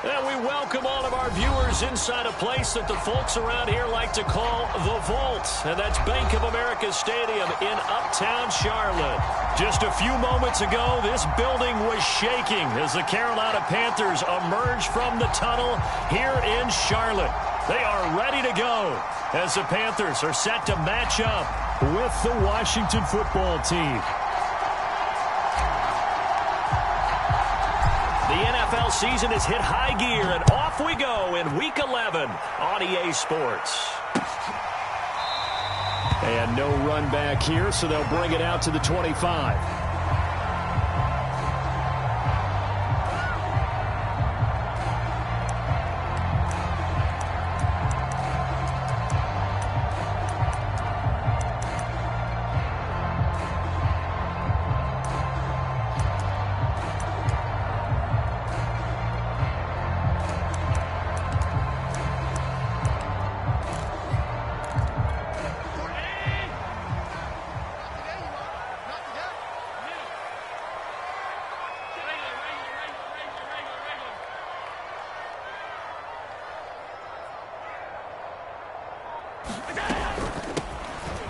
And we welcome all of our viewers inside a place that the folks around here like to call the Vault. And that's Bank of America Stadium in Uptown Charlotte. Just a few moments ago, this building was shaking as the Carolina Panthers emerged from the tunnel here in Charlotte. They are ready to go as the Panthers are set to match up with the Washington football team. The NFL season has hit high gear, and off we go in Week 11 on EA Sports. And no run back here, so they'll bring it out to the 25.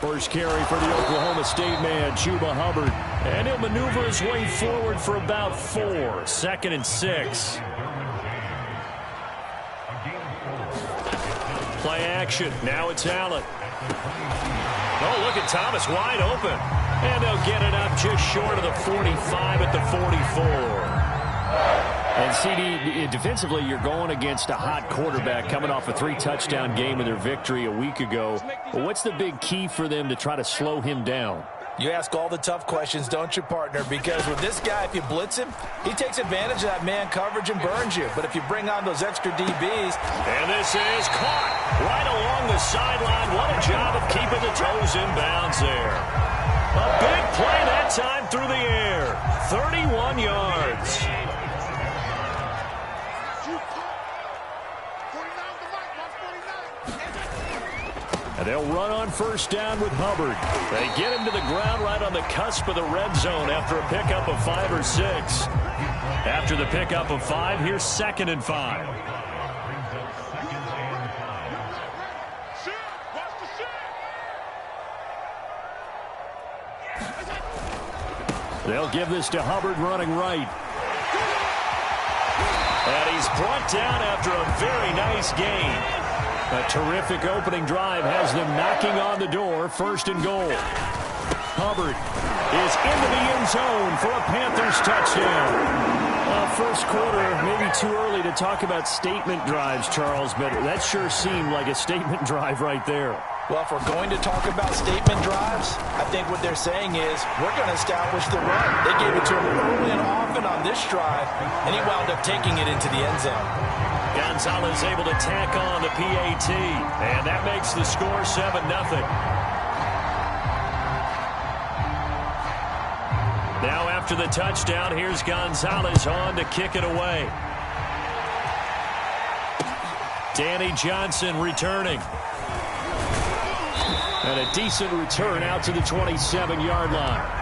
First carry for the Oklahoma State man, Chuba Hubbard. And he'll maneuver his way forward for about 4. 2nd and 6. Play action. Now it's Allen. Oh, look at Thomas wide open. And they'll get it up just short of the 45 at the 44. And, CD, defensively, you're going against a hot quarterback coming off a 3-touchdown game in their victory a week ago. Well, what's the big key for them to try to slow him down? You ask all the tough questions, don't you, partner? Because with this guy, if you blitz him, he takes advantage of that man coverage and burns you. But if you bring on those extra DBs... And this is caught right along the sideline. What a job of keeping the toes in bounds there. A big play that time through the air. 31 yards. And they'll run on first down with Hubbard. They get him to the ground right on the cusp of the red zone after a pickup of 5 or 6. After the pickup of 5, here's 2nd and 5. They'll give this to Hubbard running right. And he's brought down after a very nice gain. A terrific opening drive has them knocking on the door. 1st and goal. Hubbard is into the end zone for a Panthers touchdown. First quarter, maybe too early to talk about statement drives, Charles, but that sure seemed like a statement drive right there. Well, if we're going to talk about statement drives, I think what they're saying is we're going to establish the run. They gave it to him early and often on this drive, and he wound up taking it into the end zone. Gonzalez able to tack on the PAT, and that makes the score 7-0. Now after the touchdown, here's Gonzalez on to kick it away. Danny Johnson returning. And a decent return out to the 27-yard line.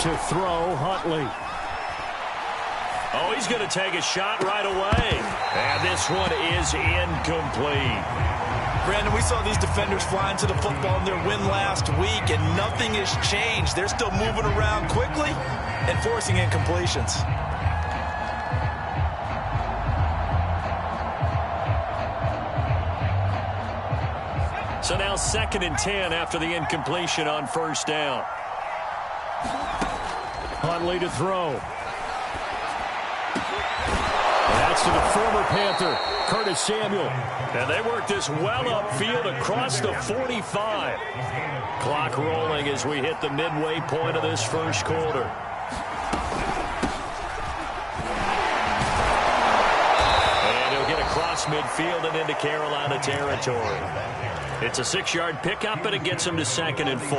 To throw, Huntley. Oh, he's going to take a shot right away. And this one is incomplete. Brandon, we saw these defenders flying to the football in their win last week, and nothing has changed. They're still moving around quickly and forcing incompletions. So now 2nd and 10 after the incompletion on first down. Huntley to throw. That's to the former Panther, Curtis Samuel. And they work this well upfield across the 45. Clock rolling as we hit the midway point of this first quarter. midfield and into Carolina territory. It's a 6-yard pickup, and it gets them to 2nd and 4.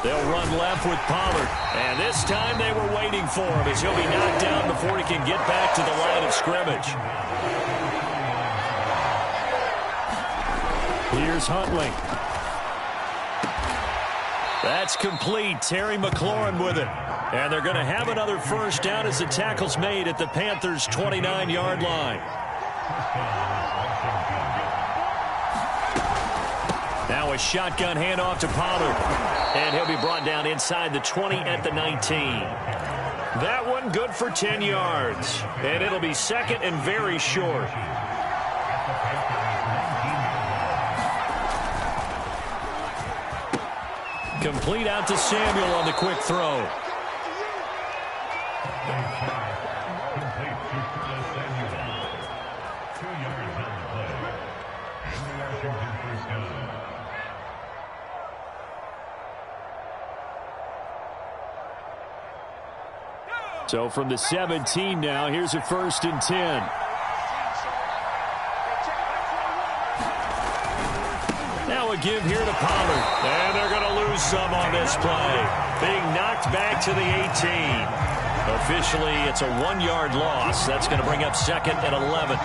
They'll run left with Pollard. And this time they were waiting for him as he'll be knocked down before he can get back to the line of scrimmage. Here's Huntley. That's complete. Terry McLaurin with it. And they're going to have another first down as the tackle's made at the Panthers' 29-yard line. Now a shotgun handoff to Pollard. And he'll be brought down inside the 20 at the 19. That one good for 10 yards. And it'll be 2nd and very short. Complete out to Samuel on the quick throw. So from the 17 now, here's a 1st and 10. Now a give here to Pollard. And they're going to lose some on this play. Being knocked back to the 18. Officially, it's a 1-yard loss. That's going to bring up 2nd and 11.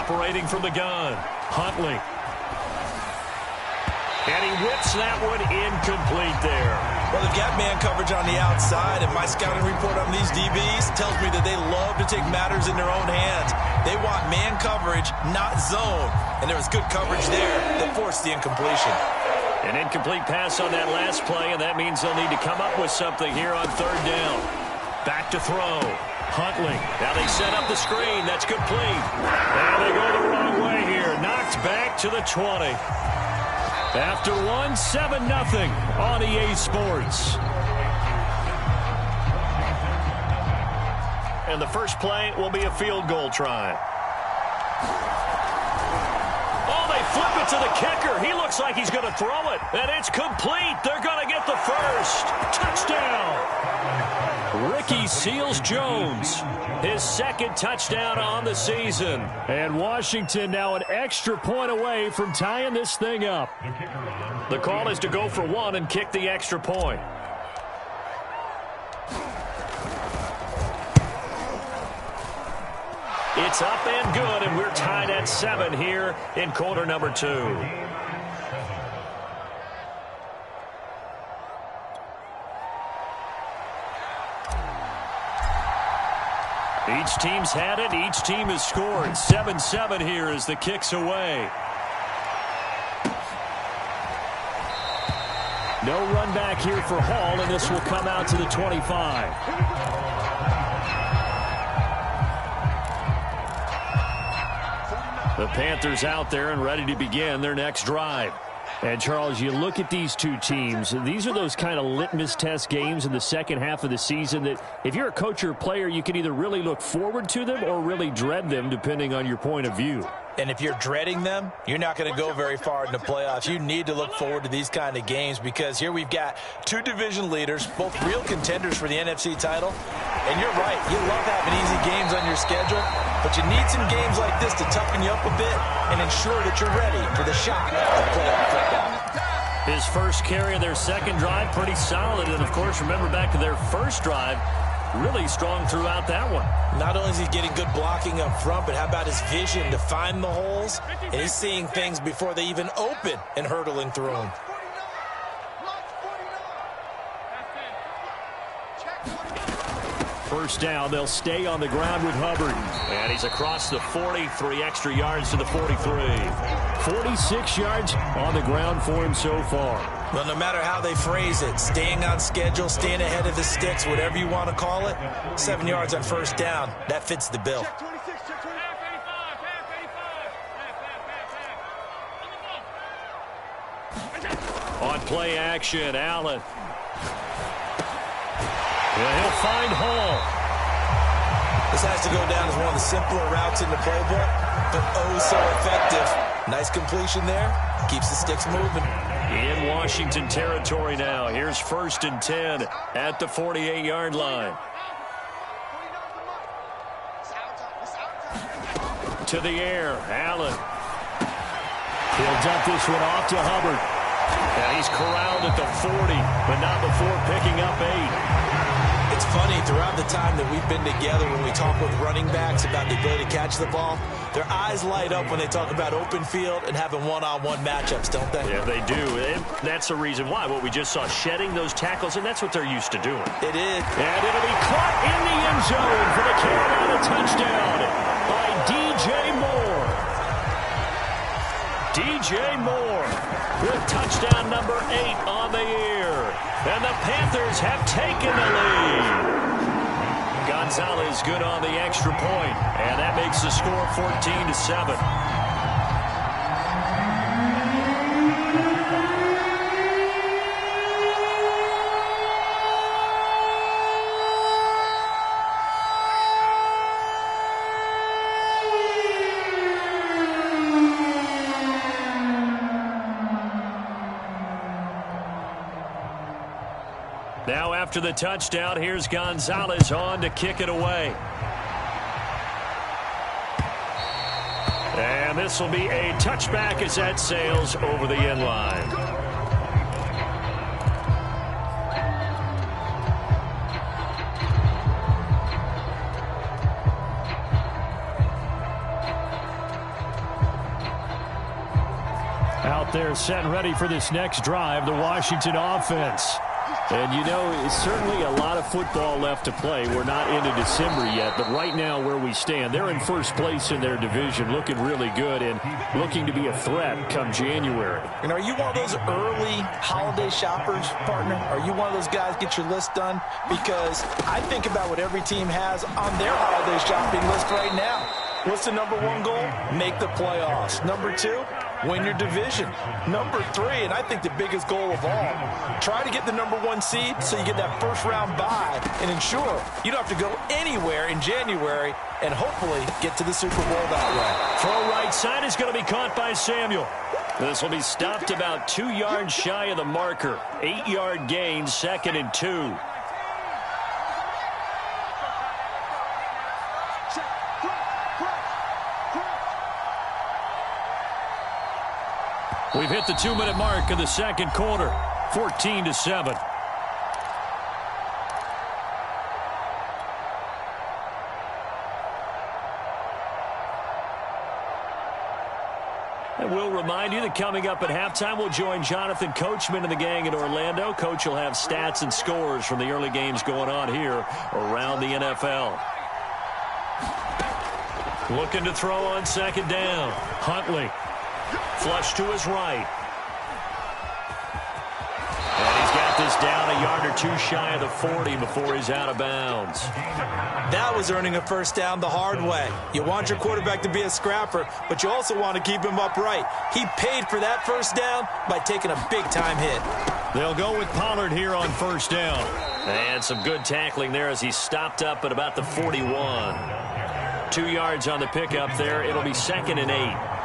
Operating from the gun, Huntley. And he whips that one incomplete there. Well, they've got man coverage on the outside, and my scouting report on these DBs tells me that they love to take matters in their own hands. They want man coverage, not zone. And there was good coverage there that forced the incompletion. An incomplete pass on that last play, and that means they'll need to come up with something here on 3rd down. Back to throw. Huntley. Now they set up the screen. That's complete. And they go the wrong way here. Knocked back to the 20. After one, 7-0 on EA Sports. And the first play will be a field goal try. Oh, they flip it to the kicker. He looks like he's going to throw it. And it's complete. They're going to get the first. Touchdown. Ricky Seals-Jones, his 2nd touchdown on the season. And Washington now an extra point away from tying this thing up. The call is to go for 1 and kick the extra point. It's up and good, and we're tied at 7 here in quarter number 2. Each team's had it. Each team has scored. 7-7 here as the kick's away. No run back here for Hall, and this will come out to the 25. The Panthers out there and ready to begin their next drive. And, Charles, you look at these two teams, these are those kind of litmus test games in the second half of the season that if you're a coach or a player, you can either really look forward to them or really dread them, depending on your point of view. And if you're dreading them, you're not going to go very far in the playoffs. You need to look forward to these kind of games because here we've got 2 division leaders, both real contenders for the NFC title. And you're right, you love having easy games on your schedule, but you need some games like this to toughen you up a bit and ensure that you're ready for the shock of playoff football. His first carry of their second drive, pretty solid. And, of course, remember back to their first drive, really strong throughout that one. Not only is he getting good blocking up front, but how about his vision to find the holes? And he's seeing things before they even open and hurdling through them. First down, they'll stay on the ground with Hubbard. And he's across the 40, 3 extra yards to the 43. 46 yards on the ground for him so far. Well, no matter how they phrase it, staying on schedule, staying ahead of the sticks, whatever you want to call it, 7 yards on first down, that fits the bill. On play action, Allen. Yeah, he'll find Hall. This has to go down as one of the simpler routes in the playbook, but oh so effective. Nice completion there. Keeps the sticks moving. In Washington territory now. Here's 1st and 10 at the 48-yard line. To the air, Allen. He'll dump this one off to Hubbard. Now he's corralled at the 40, but not before picking up 8. It's funny, throughout the time that we've been together, when we talk with running backs about the ability to catch the ball, their eyes light up when they talk about open field and having one-on-one matchups, don't they? Yeah, they do. And that's the reason why. What we just saw, shedding those tackles, and that's what they're used to doing. It is. And it'll be caught in the end zone for the Carolina touchdown by DJ Moore. DJ Moore with touchdown number 8 on the year. And the Panthers have taken the lead. Gonzalez good on the extra point, and that makes the score 14-7. Now after the touchdown, here's Gonzalez on to kick it away. And this will be a touchback as that sails over the end line. Out there set and ready for this next drive, the Washington offense. And, you know, it's certainly a lot of football left to play. We're not into December yet, but right now where we stand, they're in first place in their division, looking really good and looking to be a threat come January. And are you one of those early holiday shoppers, partner? Are you one of those guys get your list done? Because I think about what every team has on their holiday shopping list right now. What's the number 1 goal? Make the playoffs. Number 2? Win your division. Number 3, and I think the biggest goal of all, try to get the number 1 seed so you get that first round bye and ensure you don't have to go anywhere in January and hopefully get to the Super Bowl that way. Throw right side is going to be caught by Samuel. This will be stopped about 2 yards shy of the marker. 8-yard gain, 2nd and 2. We've hit the 2-minute mark of the second quarter, 14-7. And we'll remind you that coming up at halftime, we'll join Jonathan Coachman and the gang in Orlando. Coach will have stats and scores from the early games going on here around the NFL. Looking to throw on 2nd down. Huntley. Flush to his right. And he's got this down a yard or 2 shy of the 40 before he's out of bounds. That was earning a first down the hard way. You want your quarterback to be a scrapper, but you also want to keep him upright. He paid for that first down by taking a big-time hit. They'll go with Pollard here on 1st down. And some good tackling there as he stopped up at about the 41. 2 yards on the pickup there. It'll be 2nd and 8.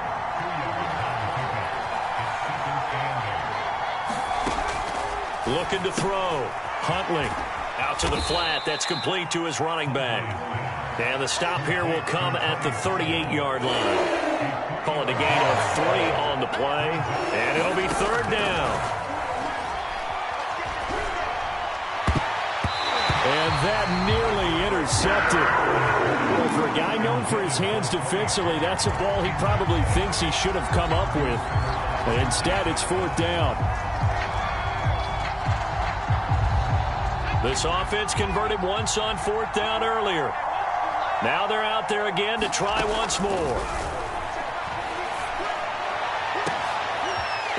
Looking to throw. Huntley out to the flat. That's complete to his running back. And the stop here will come at the 38-yard line. Call it a gain of 3 on the play. And it'll be 3rd down. And that nearly intercepted. Well, for a guy known for his hands defensively, that's a ball he probably thinks he should have come up with. But instead, it's 4th down. This offense converted once on 4th down earlier. Now they're out there again to try once more.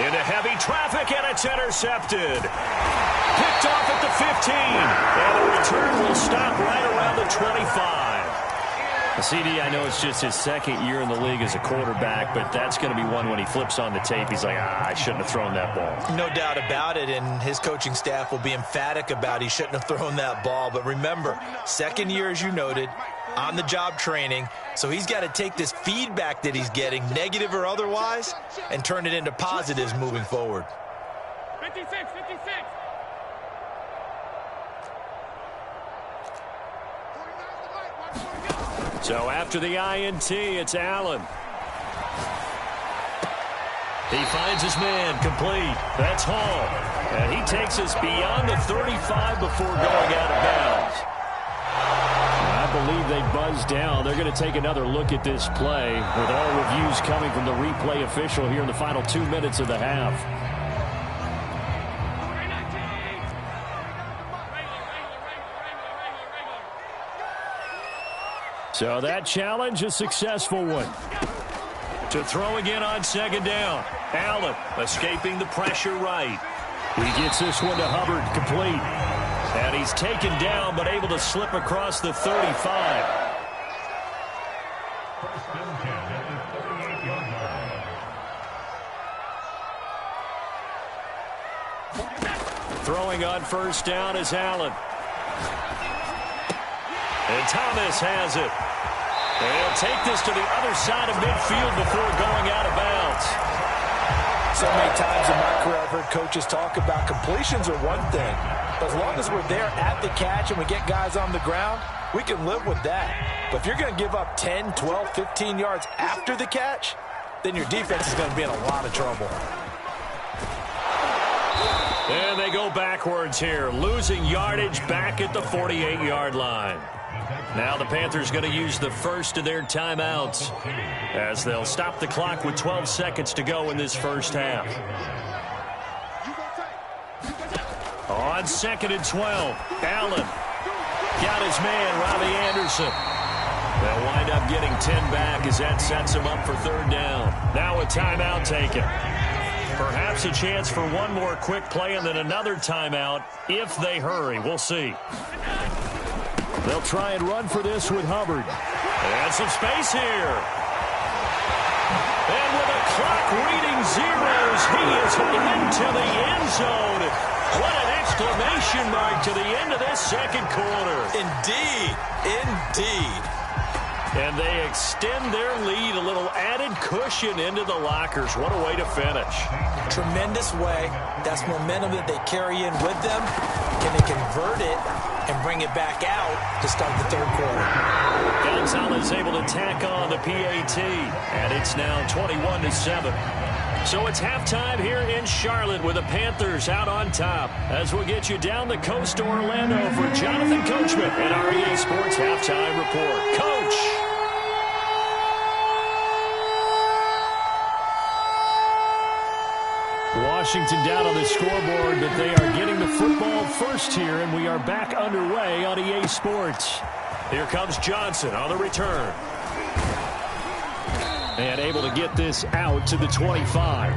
Into heavy traffic, and it's intercepted. Picked off at the 15. And the return will stop right around the 25. CD, I know it's just his second year in the league as a quarterback, but that's going to be one when he flips on the tape. He's like, I shouldn't have thrown that ball. No doubt about it, and his coaching staff will be emphatic about he shouldn't have thrown that ball. But remember, second year, as you noted, on-the-job training, so he's got to take this feedback that he's getting, negative or otherwise, and turn it into positives moving forward. 56, 56. So after the INT, it's Allen. He finds his man complete. That's Hall. And he takes us beyond the 35 before going out of bounds. I believe they buzzed down. They're going to take another look at this play with all reviews coming from the replay official here in the final 2 minutes of the half. So that challenge, a successful one. To throw again on second down. Allen escaping the pressure right. He gets this one to Hubbard, complete. And he's taken down, but able to slip across the 35. Throwing on first down is Allen. And Thomas has it. They'll take this to the other side of midfield before going out of bounds. So many times in my career I've heard coaches talk about completions are one thing. But as long as we're there at the catch and we get guys on the ground, we can live with that. But if you're going to give up 10, 12, 15 yards after the catch, then your defense is going to be in a lot of trouble. And they go backwards here, losing yardage back at the 48-yard line. Now the Panthers going to use the first of their timeouts as they'll stop the clock with 12 seconds to go in this first half. On second and 12, Allen got his man, Robbie Anderson. They'll wind up getting 10 back as that sets him up for third down. Now a timeout taken. Perhaps a chance for one more quick play and then another timeout if they hurry. We'll see. They'll try and run for this with Hubbard. And some space here. And with a clock reading zeros, he is into the end zone. What an exclamation mark to the end of this second quarter. Indeed. Indeed. And they extend their lead, a little added cushion into the lockers. What a way to finish. Tremendous way. That's momentum that they carry in with them. Can they convert it and bring it back out to start the third quarter? Gonzalez able to tack on the PAT, and it's now 21-7. So it's halftime here in Charlotte with the Panthers out on top. As we'll get you down the coast to Orlando for Jonathan Coachman and our EA Sports Halftime Report. Coach! Washington down on the scoreboard, but they are getting the football first here, and we are back underway on EA Sports. Here comes Johnson on the return. And able to get this out to the 25.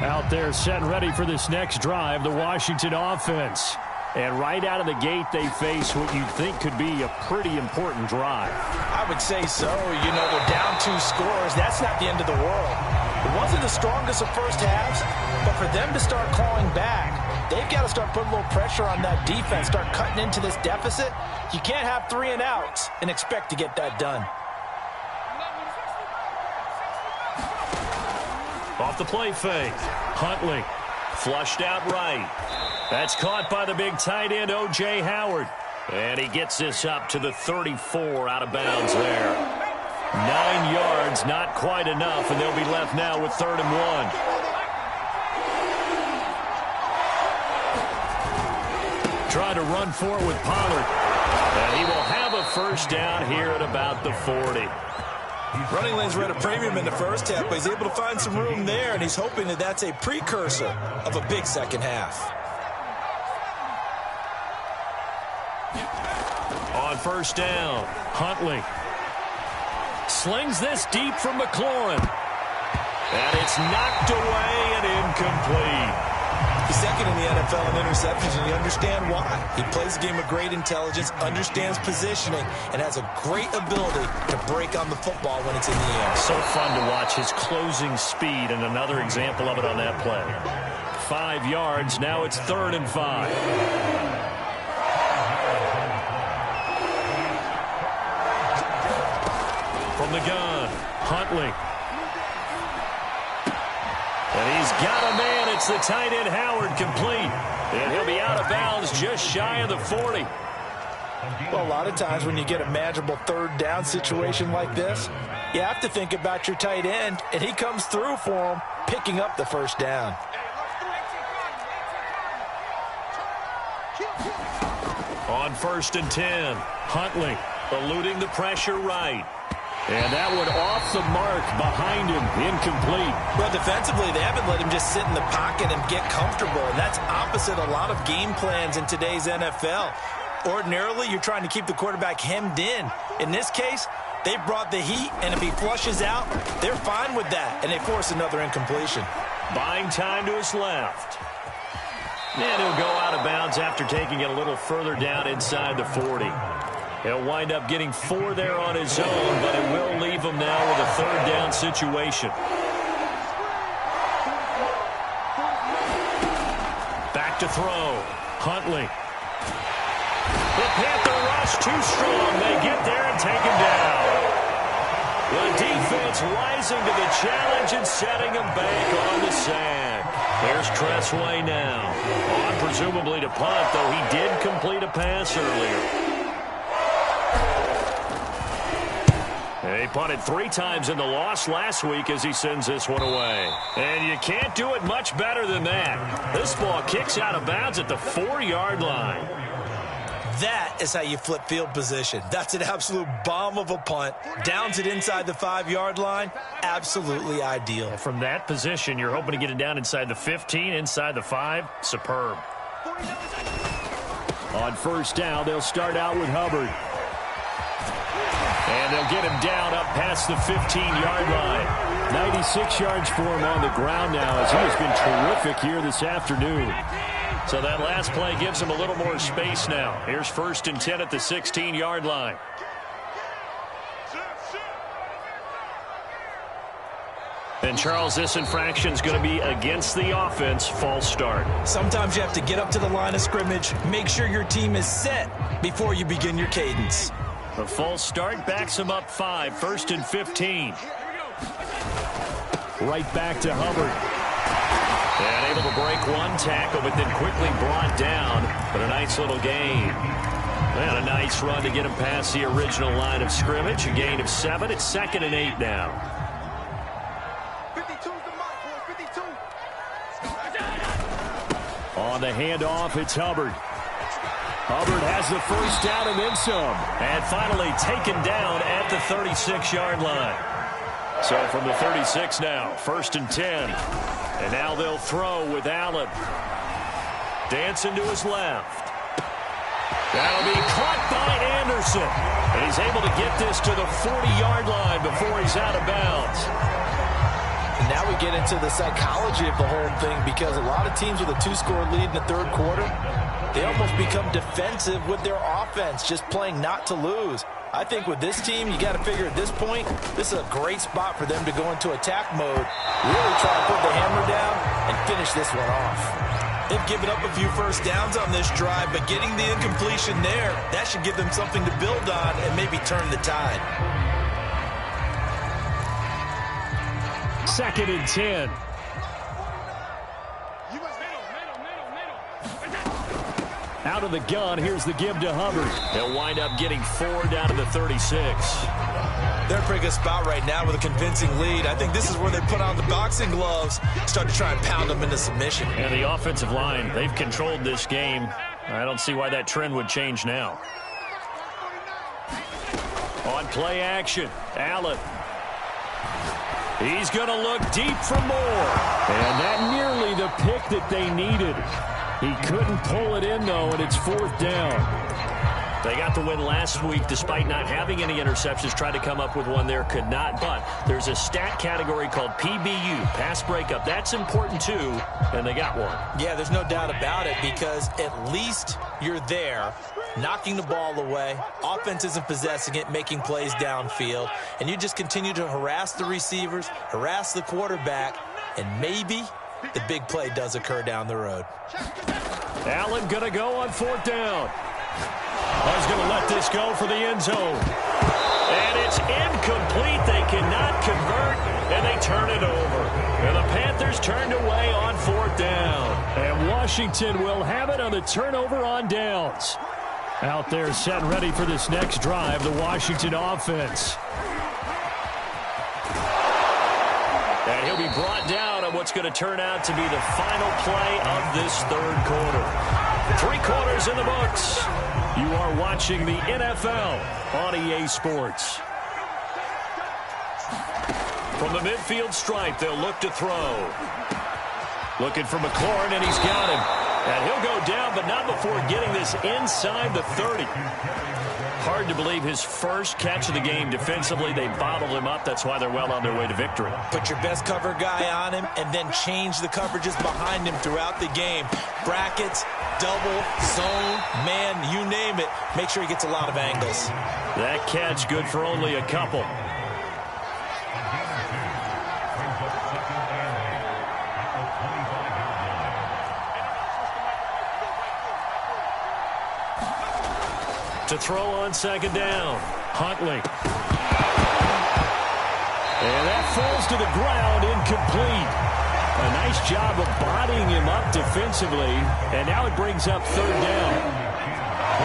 Out there set and ready for this next drive, the Washington offense. And right out of the gate, they face what you'd think could be a pretty important drive. I would say so. You know, they're down 2 scores. That's not the end of the world. It wasn't the strongest of first halves, but for them to start clawing back, they've got to start putting a little pressure on that defense, start cutting into this deficit. You can't have 3 and outs and expect to get that done. Off the play fake. Huntley flushed out right. That's caught by the big tight end, O.J. Howard. And he gets this up to the 34 out of bounds there. 9 yards, not quite enough, and they'll be left now with 3rd and 1. Trying to run for it with Pollard. And he will have a first down here at about the 40. Running lanes were at a premium in the first half, but he's able to find some room there, and he's hoping that that's a precursor of a big second half. On first down, Huntley slings this deep from McLaurin. And it's knocked away and incomplete. The second second in the NFL in interceptions, and you understand why. He plays a game of great intelligence, understands positioning, and has a great ability to break on the football when it's in the air. So fun to watch his closing speed, and another example of it on that play. 5 yards. Now it's 3rd and 5. From the gun, Huntley. And he's got a man. It's the tight end, Howard, complete. And he'll be out of bounds just shy of the 40. Well, a lot of times when you get a manageable 3rd down situation like this, you have to think about your tight end, and he comes through for him, picking up the 1st down. On 1st and 10, Huntley eluding the pressure right. And that one off the mark behind him, incomplete. Well, defensively, they haven't let him just sit in the pocket and get comfortable, and that's opposite a lot of game plans in today's NFL. Ordinarily, you're trying to keep the quarterback hemmed in. In this case, they brought the heat, and if he flushes out, they're fine with that, and they force another incompletion. Buying time to his left. And he'll go out of bounds after taking it a little further down inside the 40. He'll wind up getting 4 there on his own, but it will leave him now with a 3rd down situation. Back to throw. Huntley. The Panther rush too strong. They get there and take him down. The defense rising to the challenge and setting him back on the sack. There's Tressway now. On presumably to punt, though he did complete a pass earlier. He punted 3 times in the loss last week as he sends this one away. And you can't do it much better than that. This ball kicks out of bounds at the 4-yard line. That is how you flip field position. That's an absolute bomb of a punt. Downs it inside the 5-yard line. Absolutely ideal. From that position, you're hoping to get it down inside the 15, inside the 5. Superb. On 1st down, they'll start out with Hubbard. And they'll get him down up past the 15-yard line. 96 yards for him on the ground now as he has been terrific here this afternoon. So that last play gives him a little more space now. Here's 1st and 10 at the 16-yard line. And, Charles, this infraction is going to be against the offense. False start. Sometimes you have to get up to the line of scrimmage, make sure your team is set before you begin your cadence. The false start backs him up 5. 1st and 15. Right back to Hubbard. And able to break 1 tackle, but then quickly brought down. But a nice little gain. And a nice run to get him past the original line of scrimmage. A gain of 7. It's 2nd and 8 now. 52's the mark, boys. 52. On the handoff, it's Hubbard. Hubbard has the 1st down and then some. And finally taken down at the 36-yard line. So from the 36 now, 1st and 10. And now they'll throw with Allen. Dancing to his left. That'll be caught by Anderson. And he's able to get this to the 40-yard line before he's out of bounds. And now we get into the psychology of the whole thing, because a lot of teams with a 2-score lead in the 3rd quarter, they almost become defensive with their offense, just playing not to lose. I think with this team, you got to figure at this point, this is a great spot for them to go into attack mode, really try to put the hammer down and finish this one off. They've given up a few 1st downs on this drive, but getting the incompletion there, that should give them something to build on and maybe turn the tide. 2nd and 10. Out of the gun, here's the give to Hubbard. He'll wind up getting 4 down to the 36. They're in a pretty good spot right now with a convincing lead. I think this is where they put on the boxing gloves, start to try and pound them into submission. And the offensive line, they've controlled this game. I don't see why that trend would change now. On play action, Allen. He's going to look deep for more. And that nearly the pick that they needed. He couldn't pull it in, though, and it's 4th down. They got the win last week despite not having any interceptions. Tried to come up with one there, could not. But there's a stat category called PBU, pass breakup. That's important too, and they got one. Yeah, there's no doubt about it because at least you're there, knocking the ball away. Offense isn't possessing it, making plays downfield. And you just continue to harass the receivers, harass the quarterback, and maybe the big play does occur down the road. Allen going to go on 4th down. He's going to let this go for the end zone. And it's incomplete. They cannot convert, and they turn it over. And the Panthers turned away on 4th down. And Washington will have it on the turnover on downs. Out there set and ready for this next drive, the Washington offense. And he'll be brought down on what's going to turn out to be the final play of this 3rd quarter. 3 quarters in the books. You are watching the NFL on EA Sports. From the midfield stripe, they'll look to throw. Looking for McLaurin, and he's got him. And he'll go down, but not before getting this inside the 30. Hard to believe his first catch of the game defensively. They bottled him up. That's why they're well on their way to victory. Put your best cover guy on him and then change the coverages behind him throughout the game. Brackets, double, zone, man, you name it. Make sure he gets a lot of angles. That catch good for only a couple. To throw on 2nd down. Huntley. And that falls to the ground, incomplete. A nice job of bodying him up defensively. And now it brings up 3rd down.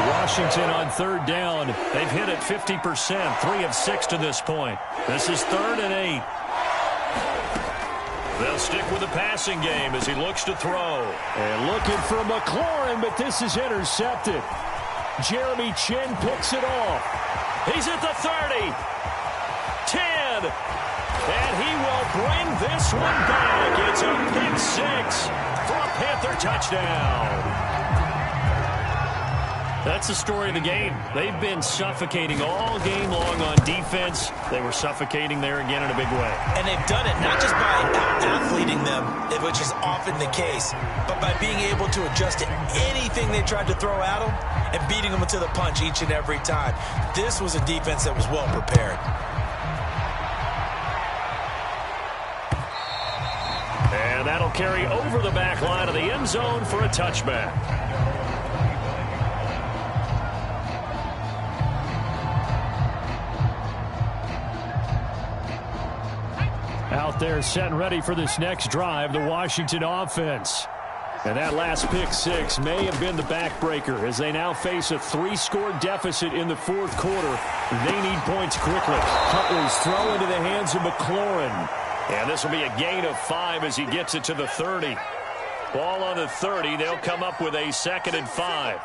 Washington on 3rd down. They've hit it 50%, 3 of 6 to this point. This is 3rd and 8. They'll stick with the passing game as he looks to throw. And looking for McLaurin, but this is intercepted. Jeremy Chin picks it off. He's at the 30. 10. And he will bring this one back. It's a pick 6 for a Panther touchdown. That's the story of the game. They've been suffocating all game long on defense. They were suffocating there again in a big way. And they've done it not just by out-athleting them, which is often the case, but by being able to adjust to anything they tried to throw at them and beating them to the punch each and every time. This was a defense that was well prepared. And that'll carry over the back line of the end zone for a touchback. Out there set and ready for this next drive, the Washington offense. And that last pick 6 may have been the backbreaker as they now face a 3-score deficit in the 4th quarter. They need points quickly. Huntley's throw into the hands of McLaurin. And this will be a gain of 5 as he gets it to the 30. Ball on the 30. They'll come up with a 2nd and 5.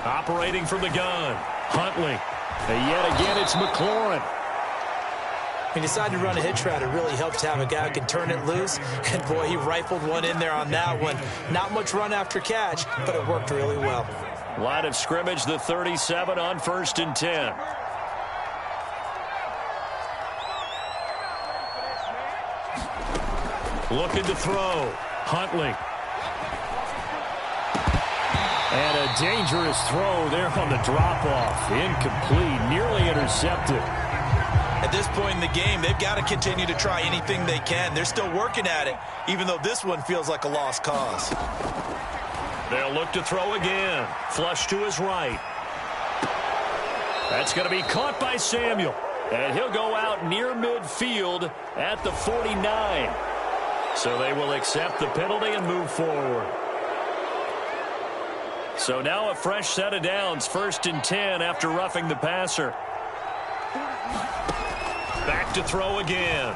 Operating from the gun. Huntley. And yet again, it's McLaurin. He decided to run a hitch route. It really helps to have a guy who can turn it loose. And, boy, he rifled one in there on that one. Not much run after catch, but it worked really well. Line of scrimmage, the 37 on 1st and 10. Looking to throw. Huntley. And a dangerous throw there on the drop-off. Incomplete, nearly intercepted. At this point in the game, they've got to continue to try anything they can. They're still working at it, even though this one feels like a lost cause. They'll look to throw again. Flush to his right. That's going to be caught by Samuel. And he'll go out near midfield at the 49. So they will accept the penalty and move forward. So now a fresh set of downs, 1st and 10 after roughing the passer. Back to throw again.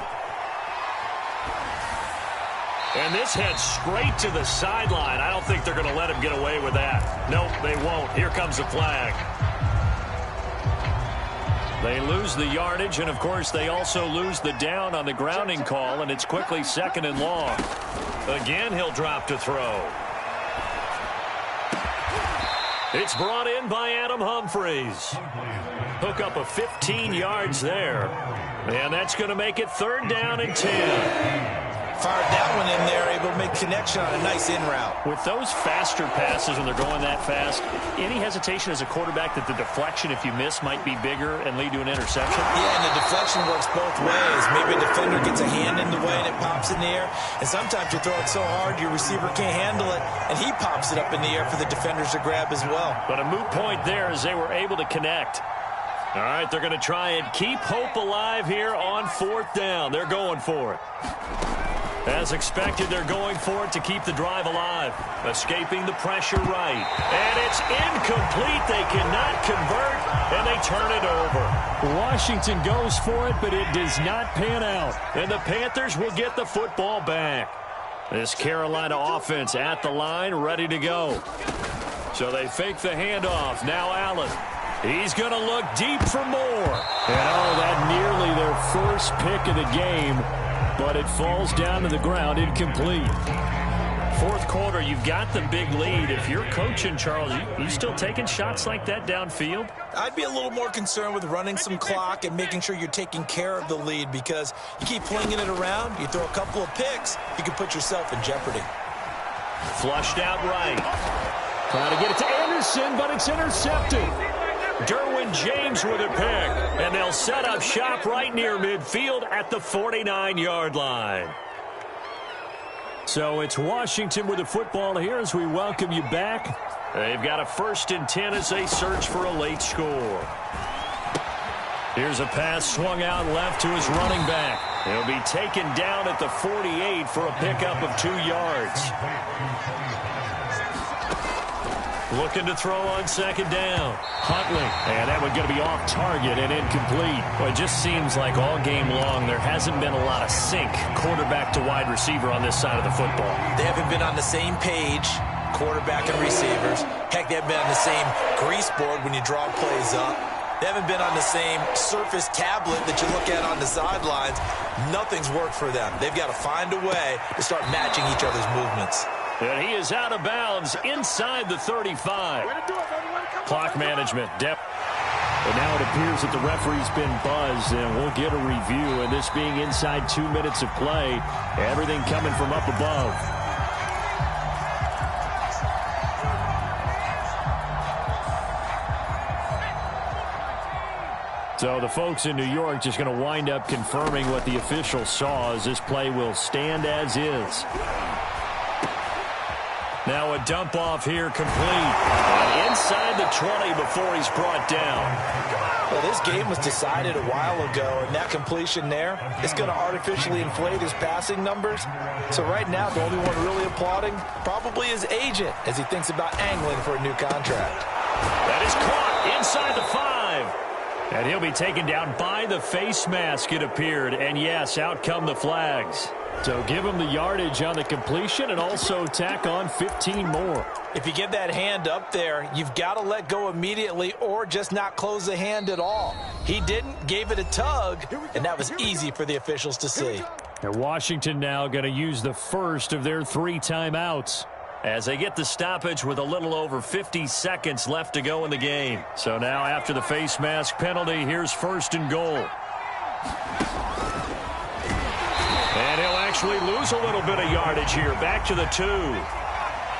And this heads straight to the sideline. I don't think they're going to let him get away with that. Nope, they won't. Here comes the flag. They lose the yardage, and, of course, they also lose the down on the grounding call, and it's quickly 2nd and long. Again, he'll drop to throw. It's brought in by Adam Humphries. Hook up of 15 yards there. And that's going to make it 3rd down and 10. Fired that one in there, able to make connection on a nice in route. With those faster passes when they're going that fast, any hesitation as a quarterback that the deflection, if you miss, might be bigger and lead to an interception? Yeah, and the deflection works both ways. Maybe a defender gets a hand in the way and it pops in the air. And sometimes you throw it so hard your receiver can't handle it, and he pops it up in the air for the defenders to grab as well. But a moot point there as they were able to connect. All right, they're going to try and keep hope alive here on 4th down. They're going for it. As expected, they're going for it to keep the drive alive. Escaping the pressure right. And it's incomplete. They cannot convert, and they turn it over. Washington goes for it, but it does not pan out. And the Panthers will get the football back. This Carolina offense at the line, ready to go. So they fake the handoff. Now Allen. He's going to look deep for more. And that nearly their first pick of the game. But it falls down to the ground, incomplete. 4th quarter, you've got the big lead. If you're coaching, Charles, you still taking shots like that downfield? I'd be a little more concerned with running some clock and making sure you're taking care of the lead, because you keep flinging it around, you throw a couple of picks, you can put yourself in jeopardy. Flushed out right. Trying to get it to Anderson, but it's intercepted. Derwin James with a pick, and they'll set up shop right near midfield at the 49-yard line. So it's Washington with the football here as we welcome you back. They've got a 1st and 10 as they search for a late score. Here's a pass swung out left to his running back. He'll be taken down at the 48 for a pickup of 2 yards. Looking to throw on 2nd down. Huntley. And that one going to be off target and incomplete. Well, it just seems like all game long there hasn't been a lot of sync quarterback to wide receiver on this side of the football. They haven't been on the same page, quarterback and receivers. Heck, they haven't been on the same grease board when you draw plays up. They haven't been on the same surface tablet that you look at on the sidelines. Nothing's worked for them. They've got to find a way to start matching each other's movements. And he is out of bounds inside the 35. Clock management, depth. And now it appears that the referee's been buzzed, and we'll get a review. And this being inside 2 minutes of play, everything coming from up above. So the folks in New York just going to wind up confirming what the official saw, as this play will stand as is. Now a dump off here complete. And inside the 20 before he's brought down. Well, this game was decided a while ago, and that completion there is going to artificially inflate his passing numbers. So right now, the only one really applauding probably his agent as he thinks about angling for a new contract. That is caught inside the 5. And he'll be taken down by the face mask, it appeared. And yes, out come the flags. So give him the yardage on the completion and also tack on 15 more. If you get that hand up there, you've got to let go immediately or just not close the hand at all. He didn't, gave it a tug, and that was easy for the officials to see. And Washington now going to use the first of their 3 timeouts as they get the stoppage with a little over 50 seconds left to go in the game. So now after the face mask penalty, here's 1st and goal. And he'll actually lose a little bit of yardage here. Back to the 2.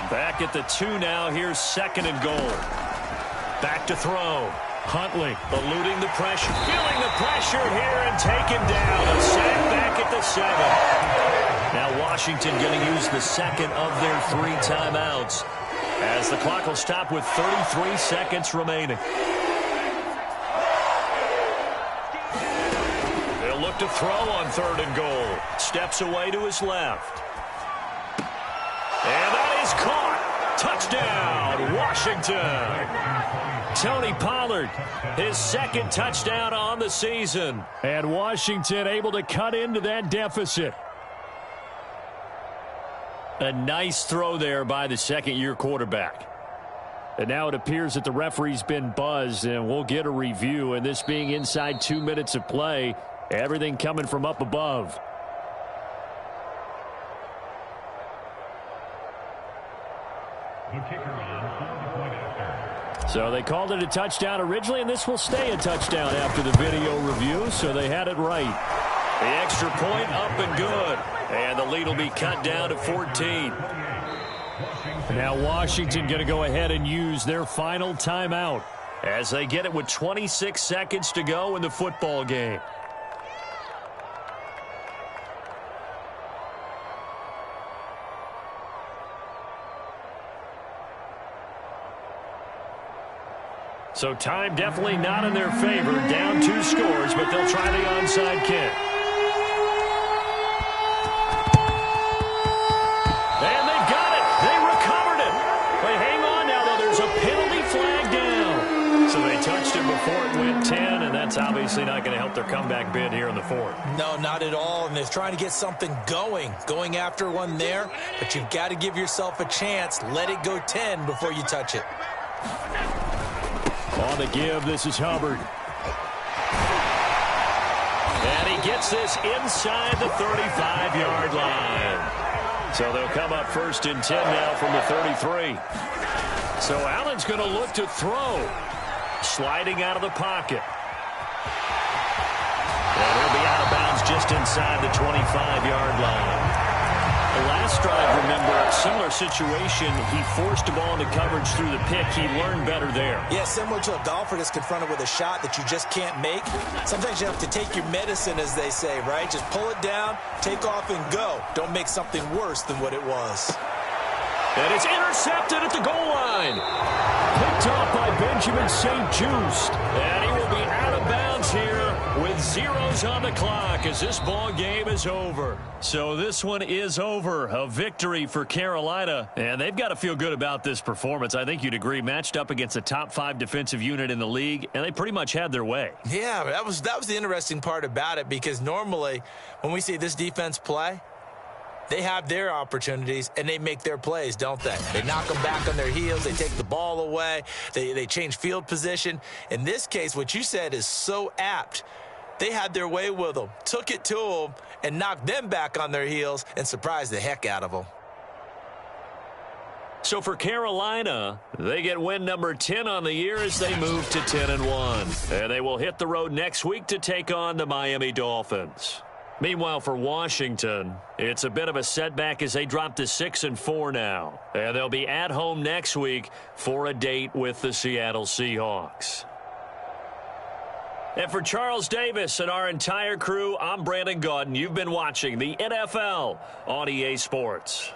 Back at the 2 now. Here's 2nd and goal. Back to throw. Huntley eluding the pressure. Feeling the pressure here and taken down. A sack back at the 7. Now Washington going to use the 2nd of their 3 timeouts as the clock will stop with 33 seconds remaining. Look to throw on 3rd and goal. Steps away to his left. And that is caught. Touchdown, Washington. Tony Pollard, his 2nd touchdown on the season. And Washington able to cut into that deficit. A nice throw there by the 2nd-year quarterback. And now it appears that the referee's been buzzed, and we'll get a review. And this being inside 2 minutes of play, everything coming from up above. So they called it a touchdown originally, and this will stay a touchdown after the video review, so they had it right. The extra point up and good, and the lead will be cut down to 14. Now Washington going to go ahead and use their final timeout as they get it with 26 seconds to go in the football game. So time definitely not in their favor. Down 2 scores, but they'll try the onside kick. And they got it. They recovered it. They hang on now, though. There's a penalty flag down. So they touched it before it went 10, and that's obviously not going to help their comeback bid here in the fourth. No, not at all, and they're trying to get something going after one there, but you've got to give yourself a chance. Let it go 10 before you touch it. On the give, this is Hubbard. And he gets this inside the 35-yard line. So they'll come up 1st and 10 now from the 33. So Allen's going to look to throw. Sliding out of the pocket. And he'll be out of bounds just inside the 25-yard line. The last drive, remember, similar situation. He forced the ball into coverage through the pick. He learned better there. Yeah, similar to a golfer that's confronted with a shot that you just can't make. Sometimes you have to take your medicine, as they say, right? Just pull it down, take off, and go. Don't make something worse than what it was. And it's intercepted at the goal line. Picked off by Benjamin St. Just. And he will be out of bounds here with zeros on the clock as this ball game is over. So this one is over. A victory for Carolina. And they've got to feel good about this performance. I think you'd agree. Matched up against a top 5 defensive unit in the league, and they pretty much had their way. Yeah, that was the interesting part about it, because normally when we see this defense play, they have their opportunities, and they make their plays, don't they? They knock them back on their heels. They take the ball away. They change field position. In this case, what you said is so apt. They had their way with them, took it to them, and knocked them back on their heels and surprised the heck out of them. So for Carolina, they get win number 10 on the year as they move to 10-1. And they will hit the road next week to take on the Miami Dolphins. Meanwhile, for Washington, it's a bit of a setback as they drop to 6-4 now. And they'll be at home next week for a date with the Seattle Seahawks. And for Charles Davis and our entire crew, I'm Brandon Gaudin. You've been watching the NFL on EA Sports.